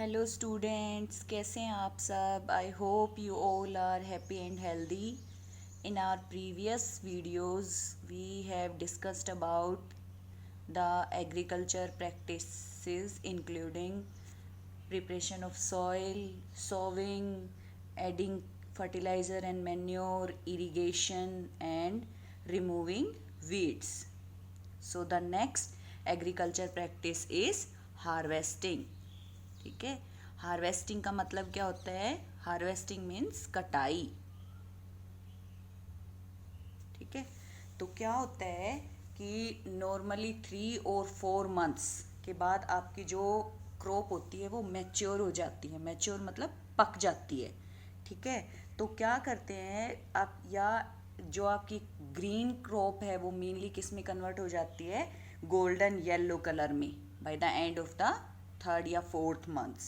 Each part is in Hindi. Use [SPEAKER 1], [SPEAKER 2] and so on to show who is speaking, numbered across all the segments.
[SPEAKER 1] हेलो स्टूडेंट्स, कैसे हैं आप सब। I hope you all are happy and healthy. In our previous videos we have discussed about the agriculture practices including preparation of soil, sowing, adding fertilizer and manure, irrigation and removing weeds. So the next agriculture practice is harvesting. ठीक है। हार्वेस्टिंग का मतलब क्या होता है? हार्वेस्टिंग मीन्स कटाई। ठीक है। तो क्या होता है कि नॉर्मली 3 और 4 मंथ्स के बाद आपकी जो क्रॉप होती है वो मैच्योर हो जाती है। मैच्योर मतलब पक जाती है। ठीक है। तो क्या करते हैं आप, या जो आपकी ग्रीन क्रॉप है वो मेनली किस में कन्वर्ट हो जाती है? गोल्डन येलो कलर में by the end of the 3rd या 4th मंथ्स।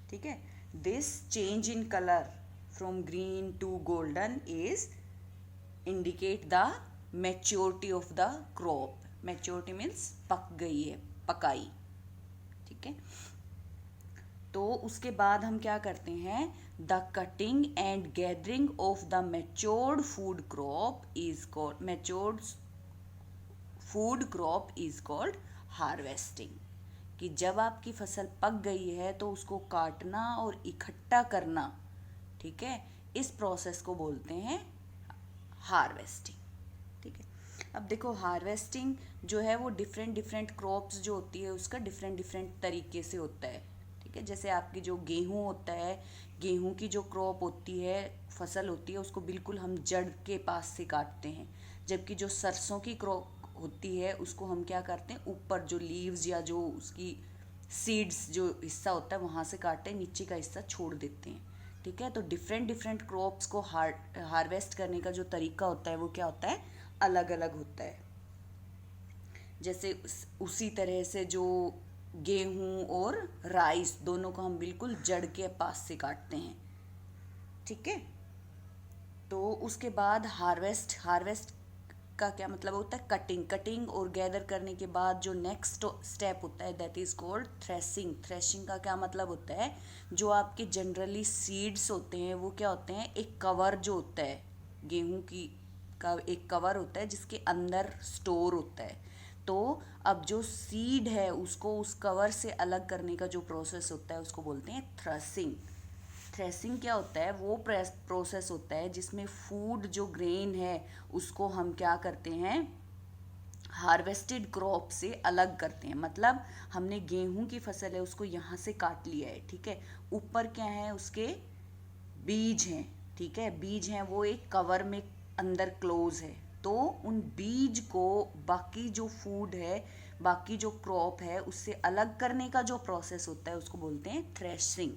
[SPEAKER 1] ठीक है। This change in colour from green to golden is indicate the maturity of the crop. Maturity means पक गई है, पकाई। ठीक है। तो उसके बाद हम क्या करते हैं? The cutting and gathering of the matured food crop is called harvesting. कि जब आपकी फसल पक गई है तो उसको काटना और इकट्ठा करना, ठीक है, इस प्रोसेस को बोलते हैं हार्वेस्टिंग। ठीक है। अब देखो, हार्वेस्टिंग जो है वो डिफरेंट डिफरेंट क्रॉप्स जो होती है उसका डिफरेंट डिफरेंट तरीके से होता है। ठीक है। जैसे आपकी जो गेहूं होता है, गेहूं की जो क्रॉप होती है, फसल होती है, उसको बिल्कुल हम जड़ के पास से काटते हैं। जबकि जो सरसों की क्रॉप होती है उसको हम क्या करते हैं, ऊपर जो लीव्स या जो उसकी सीड्स जो हिस्सा होता है वहाँ से काटते हैं, नीचे का हिस्सा छोड़ देते हैं। ठीक है। तो डिफरेंट डिफरेंट क्रॉप्स को हार्वेस्ट करने का जो तरीका होता है वो क्या होता है? अलग अलग होता है। जैसे उसी तरह से जो गेहूं और राइस दोनों को हम बिल्कुल जड़ के पास से काटते हैं। ठीक है। तो उसके बाद हार्वेस्ट हार्वेस्ट का क्या मतलब होता है? कटिंग। कटिंग और गैदर करने के बाद जो नेक्स्ट स्टेप होता है that is called threshing. Threshing का क्या मतलब होता है? जो आपके जनरली सीड्स होते हैं वो क्या होते हैं? एक कवर जो होता है गेहूं की का, एक कवर होता है जिसके अंदर स्टोर होता है। तो अब जो सीड है उसको उस कवर से अलग करने का जो प्रोसेस होता है उसको बोलते हैं थ्रेशिंग। थ्रेसिंग क्या होता है? वो प्रोसेस होता है जिसमें फूड जो ग्रेन है उसको हम क्या करते हैं? हार्वेस्टेड क्रॉप से अलग करते हैं। मतलब हमने गेहूं की फसल है उसको यहाँ से काट लिया है। ठीक है। ऊपर क्या है? उसके बीज हैं। ठीक है। बीज हैं, वो एक कवर में अंदर क्लोज है। तो उन बीज को बाकी जो फूड है, बाकी जो क्रॉप है उससे अलग करने का जो प्रोसेस होता है उसको बोलते हैं थ्रेशिंग।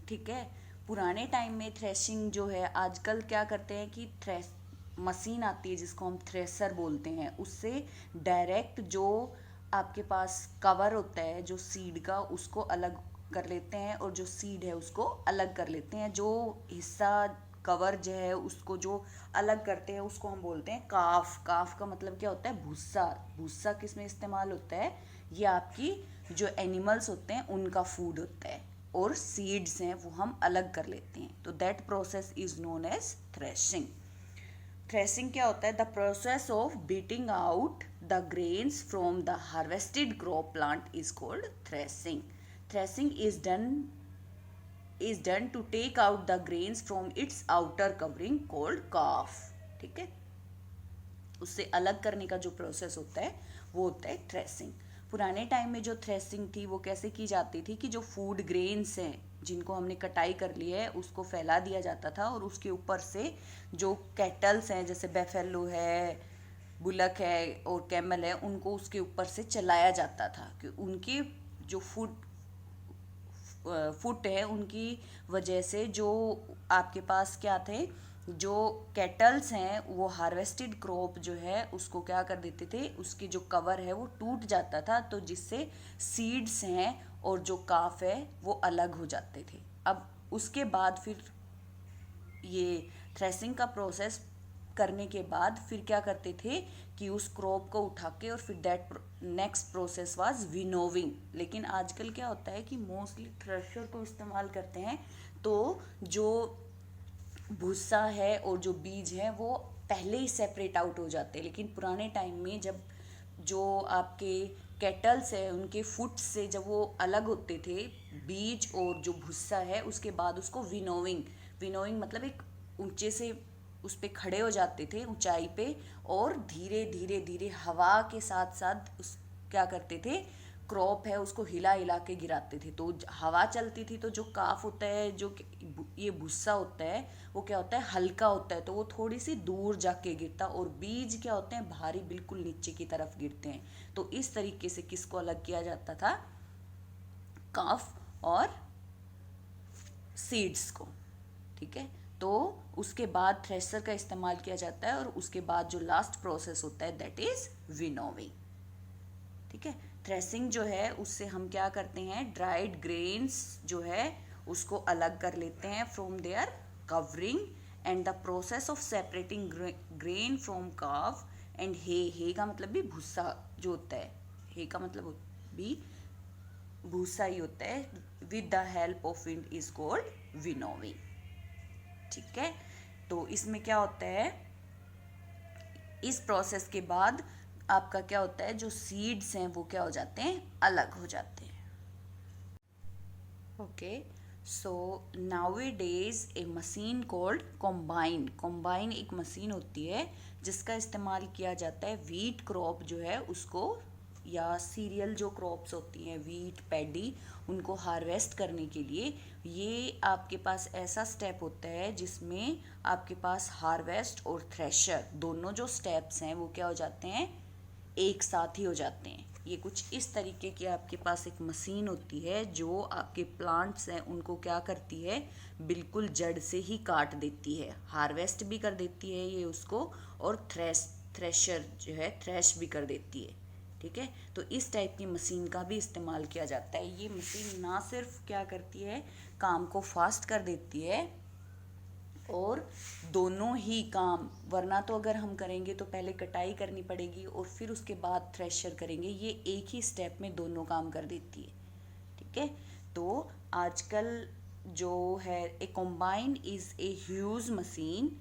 [SPEAKER 1] ठीक है। पुराने टाइम में थ्रेशिंग जो है, आजकल क्या करते हैं कि थ्रेस मशीन आती है जिसको हम थ्रेसर बोलते हैं, उससे डायरेक्ट जो आपके पास कवर होता है जो सीड का उसको अलग कर लेते हैं और जो सीड है उसको अलग कर लेते हैं। जो हिस्सा कवर जो है उसको जो अलग करते हैं उसको हम बोलते हैं काफ। काफ का मतलब क्या होता है? भूसा। भूसा किस में इस्तेमाल होता है? ये आपकी जो एनिमल्स होते हैं उनका फूड होता है, और सीड्स हैं वो हम अलग कर लेते हैं। तो that process is known as threshing. Threshing क्या होता है? The process of beating out the grains from the harvested crop plant is called threshing. Threshing is done to take out the grains from its outer covering called chaff. ठीक है। उससे अलग करने का जो प्रोसेस होता है वो होता है थ्रेशिंग। पुराने टाइम में जो थ्रेशिंग थी वो कैसे की जाती थी कि जो फूड ग्रेन्स हैं जिनको हमने कटाई कर ली है उसको फैला दिया जाता था, और उसके ऊपर से जो कैटल्स हैं जैसे बेफेलो है, बुलक है और कैमल है, उनको उसके ऊपर से चलाया जाता था कि उनकी जो फुट है उनकी वजह से जो आपके पास क्या थे, जो कैटल्स हैं वो हार्वेस्टेड क्रॉप जो है उसको क्या कर देते थे, उसकी जो कवर है वो टूट जाता था, तो जिससे सीड्स हैं और जो काफ है वो अलग हो जाते थे। अब उसके बाद फिर ये थ्रेसिंग का प्रोसेस करने के बाद फिर क्या करते थे कि उस क्रॉप को उठा के और फिर that next process was winnowing. लेकिन आजकल क्या होता है कि मोस्टली थ्रेशर को इस्तेमाल करते हैं, तो जो भूसा है और जो बीज है वो पहले ही सेपरेट आउट हो जाते हैं। लेकिन पुराने टाइम में जब जो आपके केटल्स है उनके फुट से जब वो अलग होते थे बीज और जो भूसा है, उसके बाद उसको विनोविंग, विनोइंग मतलब एक ऊंचे से उस पे खड़े हो जाते थे ऊंचाई पे, और धीरे धीरे धीरे हवा के साथ साथ उस क्या करते थे क्रॉप है उसको हिला हिला के गिराते थे। तो हवा चलती थी तो जो काफ होता है, जो ये भुस्सा होता है वो क्या होता है हल्का होता है, तो वो थोड़ी सी दूर जाके गिरता, और बीज क्या होते हैं भारी बिल्कुल नीचे की तरफ गिरते हैं। तो इस तरीके से किसको अलग किया जाता था, काफ और सीड्स को। ठीक है, तो उसके बाद थ्रेशर का इस्तेमाल किया जाता है, और उसके बाद जो लास्ट प्रोसेस होता है दैट इज विनोविंग। ठीक है, थ्रेसिंग जो है उससे हम क्या करते हैं, ड्राइड ग्रेन्स जो है उसको अलग कर लेते हैं from their covering, and the process of separating grain from chaff and hay का मतलब भी भूसा जो होता है, हे का मतलब भी भूसा ही होता है, with the help of wind is called winnowing. ठीक है, तो इसमें क्या होता है, इस प्रोसेस के बाद आपका क्या होता है, जो सीड्स हैं वो क्या हो जाते हैं, अलग हो जाते हैं। ओके, सो नाउअडेज ए मशीन कॉल्ड कॉम्बाइन, कॉम्बाइन एक मशीन होती है जिसका इस्तेमाल किया जाता है वीट क्रॉप जो है उसको, या सीरियल जो क्रॉप्स होती हैं वीट पैडी, उनको हार्वेस्ट करने के लिए। ये आपके पास ऐसा स्टेप होता है जिसमें आपके पास हार्वेस्ट और थ्रेशर दोनों जो स्टेप्स हैं वो क्या हो जाते हैं, एक साथ ही हो जाते हैं। ये कुछ इस तरीके की आपके पास एक मशीन होती है जो आपके प्लांट्स हैं उनको क्या करती है, बिल्कुल जड़ से ही काट देती है, हार्वेस्ट भी कर देती है ये उसको, और थ्रेशर जो है थ्रेश भी कर देती है। ठीक है, तो इस टाइप की मशीन का भी इस्तेमाल किया जाता है। ये मशीन ना सिर्फ क्या करती है, काम को फास्ट कर देती है, और दोनों ही काम, वरना तो अगर हम करेंगे तो पहले कटाई करनी पड़ेगी और फिर उसके बाद थ्रेशर करेंगे, ये एक ही स्टेप में दोनों काम कर देती है। ठीक है, तो आजकल जो है a combine is a huge machine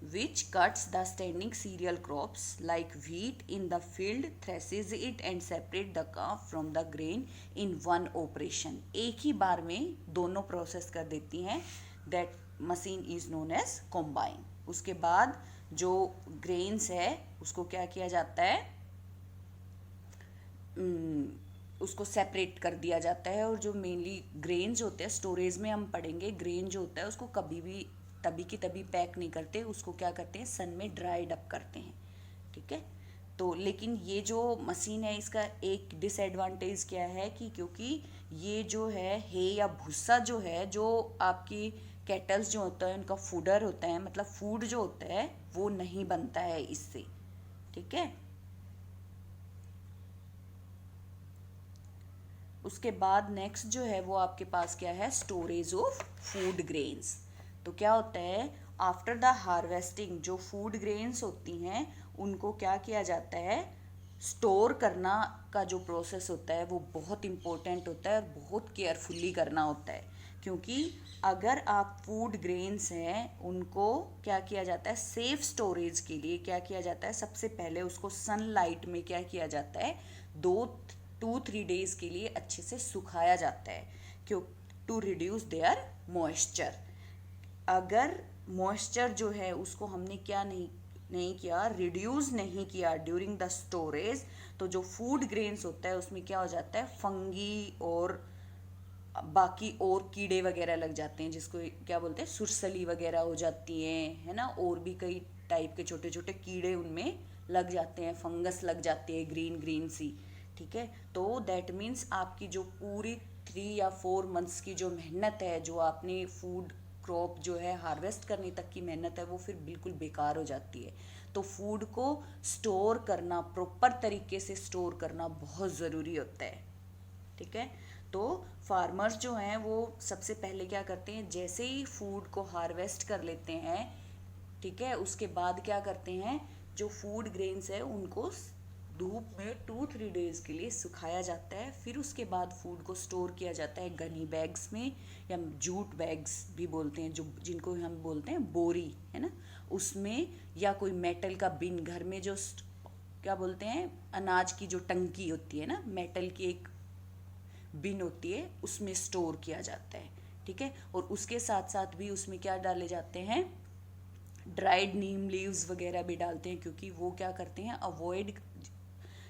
[SPEAKER 1] which cuts the standing cereal crops like wheat in the field, threshes it and separate the chaff from the grain in one operation। एक ही बार में दोनों प्रोसेस कर देती हैं, that machine is known as combine। उसके बाद जो ग्रेन्स है उसको क्या किया जाता है, उसको सेपरेट कर दिया जाता है, और जो मेनली ग्रेन्स होते हैं स्टोरेज में हम पढ़ेंगे, ग्रेन जो होता है उसको कभी भी तभी की तभी पैक नहीं करते, उसको क्या करते हैं सन में ड्राइड अप करते हैं। ठीक है, तो लेकिन ये जो मशीन है इसका एक डिसएडवांटेज क्या है कि क्योंकि ये जो है हे या भूसा जो है, जो आपकी कैटल्स जो होता है उनका फूडर होता है, मतलब फूड जो होता है वो नहीं बनता है इससे। ठीक है, उसके बाद नेक्स्ट जो है वो आपके पास क्या है, स्टोरेज ऑफ फूड ग्रेन्स। तो क्या होता है, आफ्टर द हार्वेस्टिंग जो फूड ग्रेन्स होती हैं उनको क्या किया जाता है, स्टोर करना का जो प्रोसेस होता है वो बहुत इम्पोर्टेंट होता है और बहुत केयरफुली करना होता है। क्योंकि अगर आप फूड ग्रेन्स हैं उनको क्या किया जाता है, सेफ स्टोरेज के लिए क्या किया जाता है, सबसे पहले उसको सनलाइट में क्या किया जाता है, 2-3 डेज के लिए अच्छे से सुखाया जाता है, क्यों, टू रिड्यूस देयर मॉइस्चर। अगर मॉइस्चर जो है उसको हमने क्या नहीं किया, रिड्यूस नहीं किया ड्यूरिंग द स्टोरेज, तो जो फूड ग्रेन्स होता है उसमें क्या हो जाता है, फंगी और बाकी और कीड़े वगैरह लग जाते हैं, जिसको क्या बोलते हैं, सुरसली वगैरह हो जाती हैं, है ना, और भी कई टाइप के छोटे छोटे कीड़े उनमें लग जाते हैं, फंगस लग जाती है ग्रीन ग्रीन सी। ठीक है, तो दैट मीन्स आपकी जो पूरी 3 या 4 मंथ्स की जो मेहनत है, जो आपने फूड क्रॉप जो है हार्वेस्ट करने तक की मेहनत है वो फिर बिल्कुल बेकार हो जाती है। तो फूड को स्टोर करना, प्रॉपर तरीके से स्टोर करना बहुत ज़रूरी होता है। ठीक है, तो फार्मर्स जो हैं वो सबसे पहले क्या करते हैं, जैसे ही फूड को हार्वेस्ट कर लेते हैं, ठीक है। उसके बाद क्या करते हैं, जो फूड ग्रेन्स है उनको धूप में 2-3 डेज के लिए सुखाया जाता है। फिर उसके बाद फूड को स्टोर किया जाता है गनी बैग्स में, या जूट बैग्स भी बोलते हैं, जो जिनको हम बोलते हैं बोरी, है ना, उसमें, या कोई मेटल का बिन, घर में जो क्या बोलते हैं, अनाज की जो टंकी होती है ना, मेटल की एक बिन होती है, उसमें स्टोर किया जाता है। ठीक है। और उसके साथ साथ भी उसमें क्या डाले जाते हैं, ड्राइड नीम लीव्स वगैरह भी डालते हैं, क्योंकि वो क्या करते हैं, अवॉइड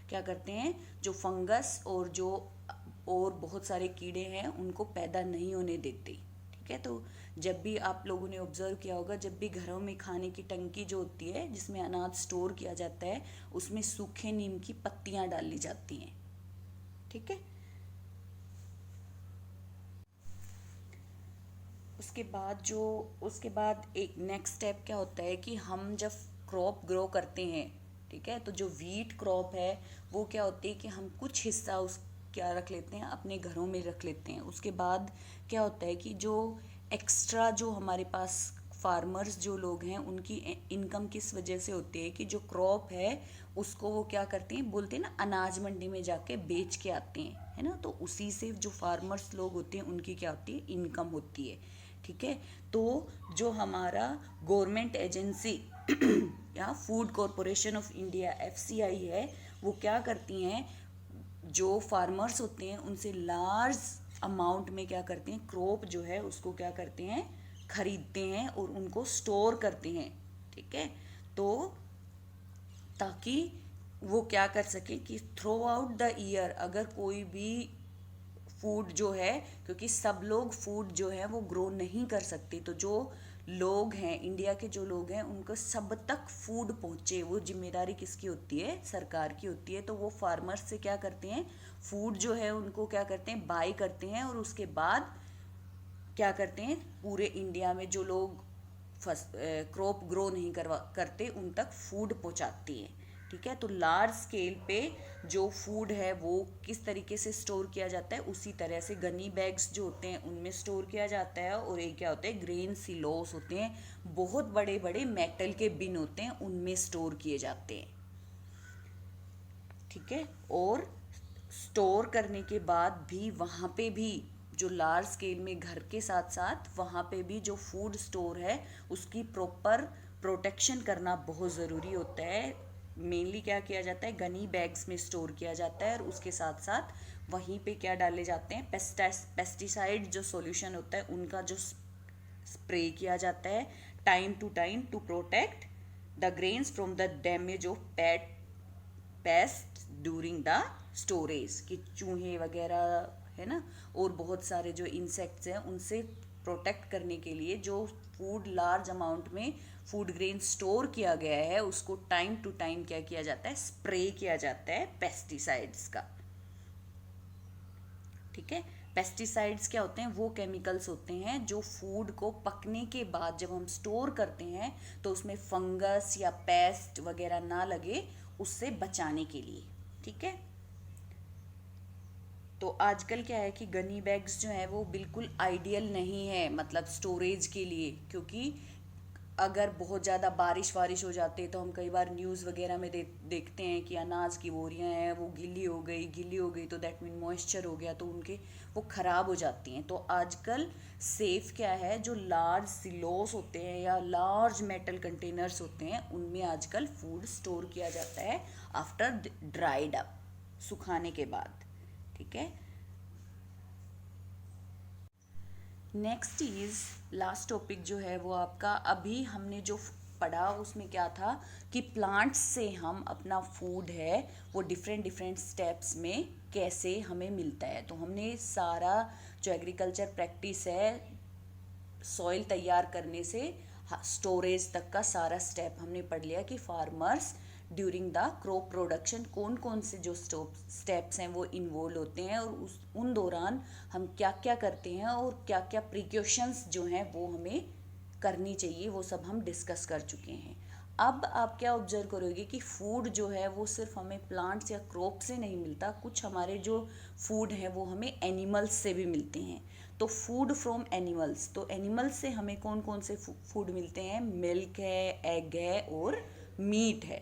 [SPEAKER 1] क्या करते हैं, जो फंगस और बहुत सारे कीड़े हैं उनको पैदा नहीं होने देते। ठीक है। तो जब भी आप लोगों ने ऑब्जर्व किया होगा, जब भी घरों में खाने की टंकी जो होती है जिसमें अनाज स्टोर किया जाता है, उसमें सूखे नीम की पत्तियां डाली जाती हैं। ठीक है। उसके बाद एक नेक्स्ट स्टेप क्या होता है कि हम जब क्रॉप ग्रो करते हैं, ठीक है, तो जो वीट क्रॉप है वो क्या होती है कि हम कुछ हिस्सा उस क्या रख लेते हैं, अपने घरों में रख लेते हैं। उसके बाद क्या होता है कि जो एक्स्ट्रा जो हमारे पास फार्मर्स जो लोग हैं उनकी इनकम किस वजह से होती है कि जो क्रॉप है उसको वो क्या करते हैं, बोलते हैं ना, अनाज मंडी में जाके बेच के आते हैं, है ना। तो उसी से जो फार्मर्स लोग होते हैं उनकी क्या होती है, इनकम होती है। ठीक है। तो जो हमारा गवर्नमेंट एजेंसी या food corporation of India FCI है, वो क्या करती हैं, जो फार्मर्स होते हैं उनसे लार्ज अमाउंट में क्या करते हैं, क्रॉप जो है उसको क्या करते हैं, खरीदते हैं और उनको स्टोर करते हैं। ठीक है। तो ताकि वो क्या कर सके कि थ्रू आउट द ईयर अगर कोई भी फूड जो है, क्योंकि सब लोग फूड जो है वो ग्रो नहीं कर सकते, तो जो लोग हैं, इंडिया के जो लोग हैं, उनको सब तक फूड पहुंचे, वो जिम्मेदारी किसकी होती है, सरकार की होती है। तो वो फार्मर्स से क्या करते हैं, फूड जो है उनको क्या करते हैं, बाय करते हैं, और उसके बाद क्या करते हैं, पूरे इंडिया में जो लोग क्रॉप ग्रो नहीं करते उन तक फूड पहुंचाते हैं। ठीक है। तो लार्ज स्केल पे जो फूड है वो किस तरीके से स्टोर किया जाता है, उसी तरह से गनी बैग्स जो होते हैं उनमें स्टोर किया जाता है। और एक क्या होते हैं, ग्रेन सिलोस होते हैं, बहुत बड़े बड़े मेटल के बिन होते हैं, उनमें स्टोर किए जाते हैं। ठीक है। और स्टोर करने के बाद भी वहाँ पे भी जो लार्ज स्केल में घर के साथ साथ वहाँ पे भी जो फूड स्टोर है उसकी प्रॉपर प्रोटेक्शन करना बहुत ज़रूरी होता है। मेनली क्या किया जाता है, गनी बैग्स में स्टोर किया जाता है, और उसके साथ साथ वहीं पे क्या डाले जाते हैं, पेस्टिसाइड जो सॉल्यूशन होता है उनका जो स्प्रे किया जाता है time to protect the grains from the damage of pest during the storage, कि चूहे वगैरह, है ना, और बहुत सारे जो इंसेक्ट्स हैं उनसे प्रोटेक्ट करने के लिए जो फूड लार्ज अमाउंट में फूड ग्रेन स्टोर किया गया है उसको टाइम टू टाइम क्या किया जाता है, स्प्रे किया जाता है पेस्टिसाइड्स का। ठीक है। पेस्टिसाइड्स क्या होते हैं, वो केमिकल्स होते हैं जो फूड को पकने के बाद जब हम स्टोर करते हैं तो उसमें फंगस या पेस्ट वगैरह ना लगे, उससे बचाने के लिए। ठीक है। तो आजकल क्या है कि गनी बैग्स जो है वो बिल्कुल आइडियल नहीं है, मतलब स्टोरेज के लिए, क्योंकि अगर बहुत ज़्यादा बारिश वारिश हो जाती है तो हम कई बार न्यूज़ वगैरह में देखते हैं कि अनाज की बोरियां हैं वो गिल्ली हो गई, तो दैट मीन मॉइस्चर हो गया, तो उनके वो ख़राब हो जाती हैं। तो आजकल सेफ क्या है, जो लार्ज सिलोस होते हैं या लार्ज मेटल कंटेनर्स होते हैं उनमें आजकल फूड स्टोर किया जाता है आफ्टर ड्राइड अप, सुखाने के बाद। ठीक है। नेक्स्ट इज लास्ट टॉपिक जो है वो आपका, अभी हमने जो पढ़ा उसमें क्या था कि प्लांट्स से हम अपना फूड है वो डिफरेंट स्टेप्स में कैसे हमें मिलता है। तो हमने सारा जो एग्रीकल्चर प्रैक्टिस है, सॉइल तैयार करने से स्टोरेज तक का सारा स्टेप हमने पढ़ लिया कि farmers during the crop production कौन कौन से जो स्टेप्स हैं वो इन्वॉल्व होते हैं, और उन दौरान हम क्या क्या करते हैं और क्या क्या प्रिकॉशंस जो हैं वो हमें करनी चाहिए, वो सब हम डिस्कस कर चुके हैं। अब आप क्या ऑब्जर्व करोगे कि फूड जो है वो सिर्फ हमें प्लांट्स या क्रॉप से नहीं मिलता, कुछ हमारे जो फूड है वो हमें एनिमल्स से भी मिलते हैं। तो फूड फ्रॉम एनिमल्स, तो एनिमल्स से हमें कौन कौन से फूड मिलते हैं? मिल्क है, एग है और मीट है।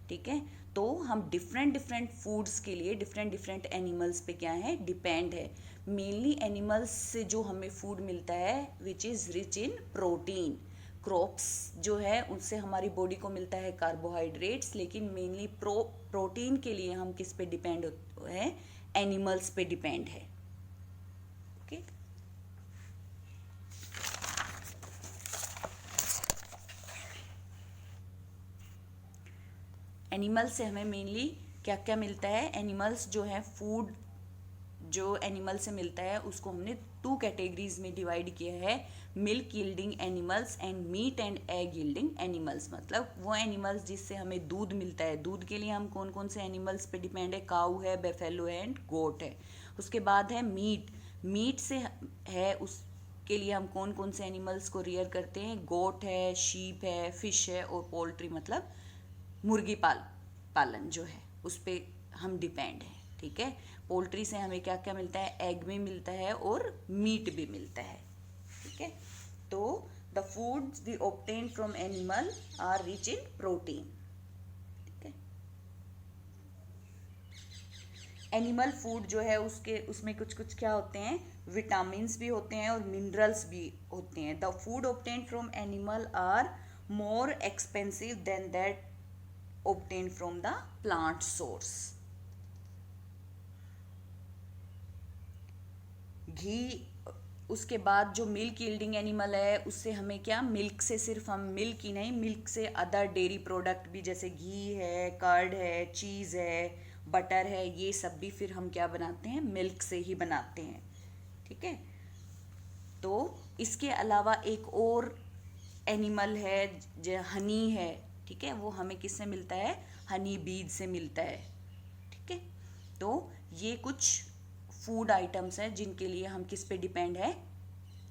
[SPEAKER 1] ठीक है, तो हम डिफरेंट डिफरेंट फूड्स के लिए डिफरेंट डिफरेंट एनिमल्स पे क्या है, डिपेंड है। मेनली एनिमल्स से जो हमें फूड मिलता है which is rich in protein. Crops जो है उनसे हमारी बॉडी को मिलता है कार्बोहाइड्रेट्स, लेकिन मेनली प्रोटीन के लिए हम किस पे डिपेंड है? एनिमल्स पे डिपेंड है। ओके, एनिमल्स से हमें मेनली क्या क्या मिलता है? एनिमल्स जो है फूड जो एनिमल से मिलता है उसको हमने 2 कैटेगरीज में डिवाइड किया है, milk yielding animals and meat and egg yielding animals. मतलब वो एनिमल्स जिससे हमें दूध मिलता है। दूध के लिए हम कौन कौन से एनिमल्स पे डिपेंड है? काऊ है, बेफेलो है एंड गोट है। उसके बाद है मीट, मीट से है उसके लिए हम कौन कौन से एनिमल्स को रियर करते हैं? गोट है, शीप है, फिश है और पोल्ट्री मतलब मुर्गी पालन जो है उस पर हम डिपेंड है। ठीक है, पोल्ट्री से हमें क्या क्या मिलता है? एग भी मिलता है और मीट भी मिलता है। ठीक है, तो the foods we obtain from animal are rich in protein. ठीक है, एनिमल फूड जो है उसमें कुछ कुछ क्या होते हैं? विटामिन्स भी होते हैं और मिनरल्स भी होते हैं। The food obtain from animal are more expensive than that obtained from the plant source। घी, उसके बाद जो मिल्क यील्डिंग एनिमल है उससे हमें क्या? मिल्क से सिर्फ हम मिल्क ही नहीं, मिल्क से अदर डेयरी प्रोडक्ट भी जैसे घी है, कर्ड है, चीज़ है, बटर है, ये सब भी फिर हम क्या बनाते हैं? मिल्क से ही बनाते हैं। ठीक है, तो इसके अलावा एक और एनिमल है जो हनी है। ठीक है, वो हमें किससे मिलता है? हनी बीज से मिलता है। ठीक है, तो ये कुछ फूड आइटम्स हैं जिनके लिए हम किस पे डिपेंड है?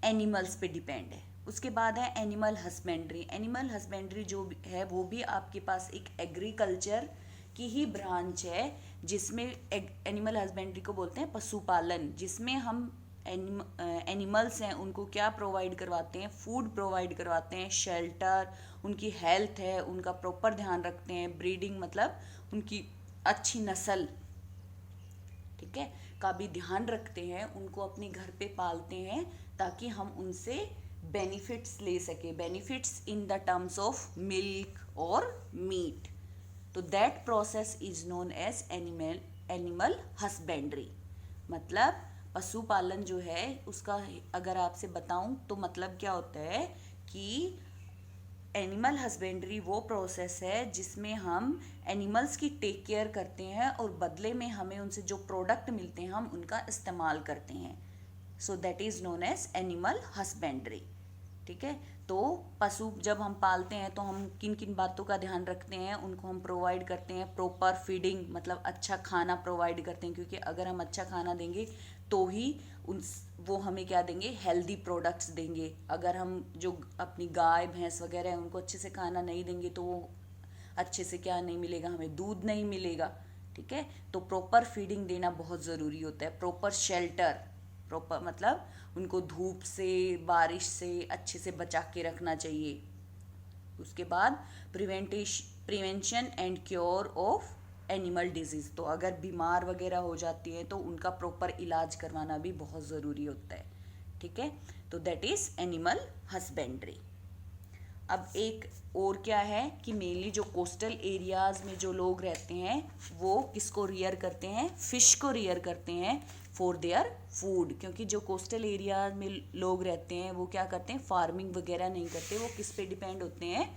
[SPEAKER 1] एनिमल्स पे डिपेंड है। उसके बाद है एनिमल हस्बेंड्री। एनिमल हस्बेंड्री जो है वो भी आपके पास एक एग्रीकल्चर की ही ब्रांच है, जिसमें एनिमल हस्बेंड्री को बोलते हैं पशुपालन, जिसमें हम एनिमल्स हैं उनको क्या प्रोवाइड करवाते हैं? फूड प्रोवाइड करवाते हैं, शेल्टर, उनकी हेल्थ है उनका प्रॉपर ध्यान रखते हैं, ब्रीडिंग मतलब उनकी अच्छी नस्ल, ठीक है, का भी ध्यान रखते हैं, उनको अपने घर पे पालते हैं ताकि हम उनसे बेनिफिट्स ले सके, benefits in the terms of milk और मीट। तो that process is known as animal husbandry. मतलब पशुपालन जो है उसका अगर आपसे बताऊं तो मतलब क्या होता है कि एनिमल हस्बेंड्री वो प्रोसेस है जिसमें हम एनिमल्स की टेक केयर करते हैं और बदले में हमें उनसे जो प्रोडक्ट मिलते हैं हम उनका इस्तेमाल करते हैं। So that is known as animal husbandry. ठीक है, तो पशु जब हम पालते हैं तो हम किन किन बातों का ध्यान रखते हैं? उनको हम प्रोवाइड करते हैं प्रॉपर फीडिंग, मतलब अच्छा खाना प्रोवाइड करते हैं, क्योंकि अगर हम अच्छा खाना देंगे तो ही वो हमें क्या देंगे? हेल्दी प्रोडक्ट्स देंगे। अगर हम जो अपनी गाय भैंस वगैरह है उनको अच्छे से खाना नहीं देंगे तो वो अच्छे से क्या नहीं मिलेगा? हमें दूध नहीं मिलेगा। ठीक है, तो प्रॉपर फीडिंग देना बहुत ज़रूरी होता है। प्रॉपर शेल्टर, प्रॉपर मतलब उनको धूप से, बारिश से अच्छे से बचा के रखना चाहिए। उसके बाद prevention and cure of animal disease, तो अगर बीमार वगैरह हो जाती है तो उनका प्रॉपर इलाज करवाना भी बहुत ज़रूरी होता है। ठीक है, तो दैट इज़ एनिमल हस्बेंड्री। अब एक और क्या है कि मेनली जो कोस्टल एरियाज़ में जो लोग रहते हैं वो किसको रियर करते हैं? फिश को रियर करते हैं फॉर देयर फूड, क्योंकि जो कोस्टल एरिया में लोग रहते हैं वो क्या करते हैं? फार्मिंग वगैरह नहीं करते, वो किस पे डिपेंड होते हैं?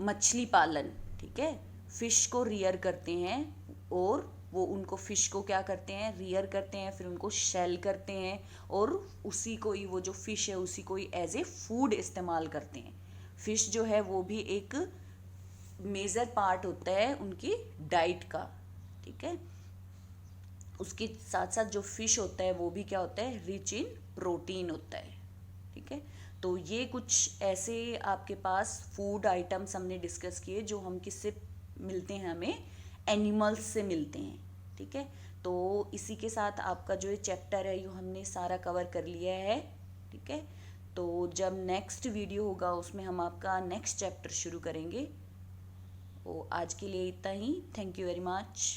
[SPEAKER 1] मछली पालन। ठीक है, फिश को रियर करते हैं और वो उनको फिश को क्या करते हैं? रियर करते हैं, फिर उनको शेल करते हैं और उसी को ही वो जो फिश है उसी को ही एज ए फूड इस्तेमाल करते हैं। फिश जो है वो भी एक मेजर पार्ट होता है उनकी डाइट का। ठीक है, उसके साथ साथ जो फिश होता है वो भी क्या होता है? रिच इन प्रोटीन होता है। ठीक है, तो ये कुछ ऐसे आपके पास फूड आइटम्स हमने डिस्कस किए जो हम किससे मिलते हैं, हमें एनिमल्स से मिलते हैं, ठीक है। तो इसी के साथ आपका जो ये चैप्टर है ये हमने सारा कवर कर लिया है, ठीक है। तो जब नेक्स्ट वीडियो होगा उसमें हम आपका नेक्स्ट चैप्टर शुरू करेंगे। तो आज के लिए इतना ही। Thank you very much.